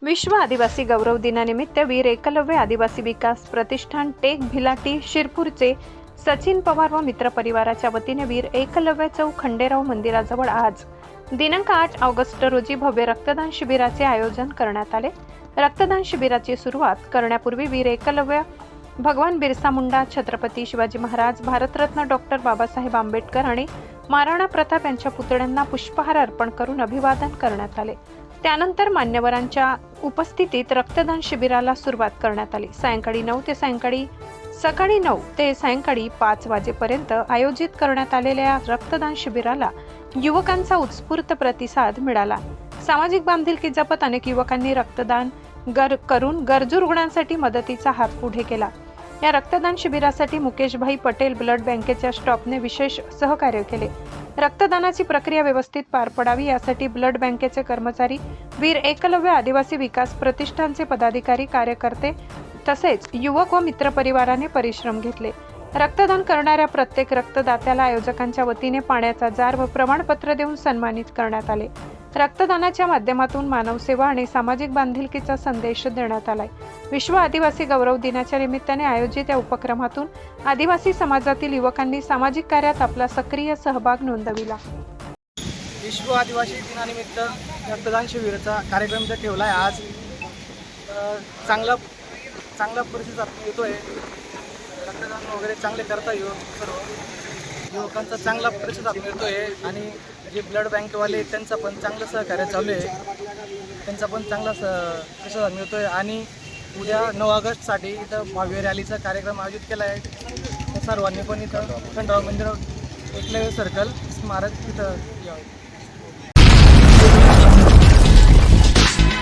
विश्व आदिवासी गौरव दिनानिमित्त वीर एकलव्य आदिवासी विकास प्रतिष्ठान टेक भिलाटी शिरपूरचे सचिन पवार व मित्र परिवाराच्या वतीने वीर एकलव्य चौक खंडेराव मंदिराजवळ आज दिनांक 8 ऑगस्ट रोजी भव्य रक्तदान शिबिराचे आयोजन करण्यात आले। रक्तदान शिबिराची सुरुवात करण्यापूर्वी वीर एकलव्य, भगवान बिरसा मुंडा, छत्रपती शिवाजी महाराज, भारतरत्न डॉक्टर बाबासाहेब आंबेडकर आणि महाराणा प्रताप यांच्या पुतळ्यांना पुष्पहार अर्पण करून अभिवादन करण्यात आले। त्यानंतर मान्यवरांच्या उपस्थितीत रक्तदान शिबिराला सुरुवात करण्यात आली। सकाळी 9 ते सायंकाळी 5 वाजेपर्यंत आयोजित करण्यात आलेल्या रक्तदान शिबिराला युवकांचा उत्स्फूर्त प्रतिसाद मिळाला। सामाजिक बांधिलकी जपत अनेक युवकांनी रक्तदान करून गरजू रुग्णांसाठी मदतीचा हात पुढे केला। या रक्तदान शिबिरासाठी मुकेशभाई पटेल ब्लड बँकेच्या स्टाफने विशेष सहकार्य केले। रक्तदानाची प्रक्रिया व्यवस्थित पार पडावी यासाठी ब्लड बँकेचे कर्मचारी, वीर एकलव्य आदिवासी विकास प्रतिष्ठानचे पदाधिकारी, कार्यकर्ते तसेच युवक व मित्रपरिवाराने परिश्रम घेतले। रक्तदान करणाऱ्या प्रत्येक रक्तदात्याला आयोजकांच्या वतीने पाण्याचा जार व प्रमाणपत्र देऊन सन्मानित करण्यात आले। रक्तदानाच्या माध्यमातून मानवसेवा आणि सामाजिक बांधिलकीचा संदेश देण्यात आलाय। विश्व आदिवासी गौरव दिनाच्या निमित्ताने आयोजित या उपक्रमातून आदिवासी समाजातील युवकांनी सामाजिक कार्यात आपला सक्रिय सहभाग नोंदविला। विश्व आदिवासी दिनानिमित्त रक्तदान शिबिराचा कार्यक्रम जर ठेवला आहे आज, चांगला प्रतिसाद येतोय। रक्तदान वगैरे चांगले करता सर्व युवकांचा चांगला प्रतिसाद मिळतोय आणि जे ब्लड बँकवाले त्यांचा पण चांगलं सहकार्य चालू आहे, त्यांचा पण चांगला प्रतिसाद मिळतोय। आणि उद्या 9 ऑगस्टसाठी इथं भव्य रॅलीचा कार्यक्रम आयोजित केला आहे। तर सर्वांनी पण इथं खंडेराव मंदिर एकलव्य सर्कल स्मारक तिथं यावं।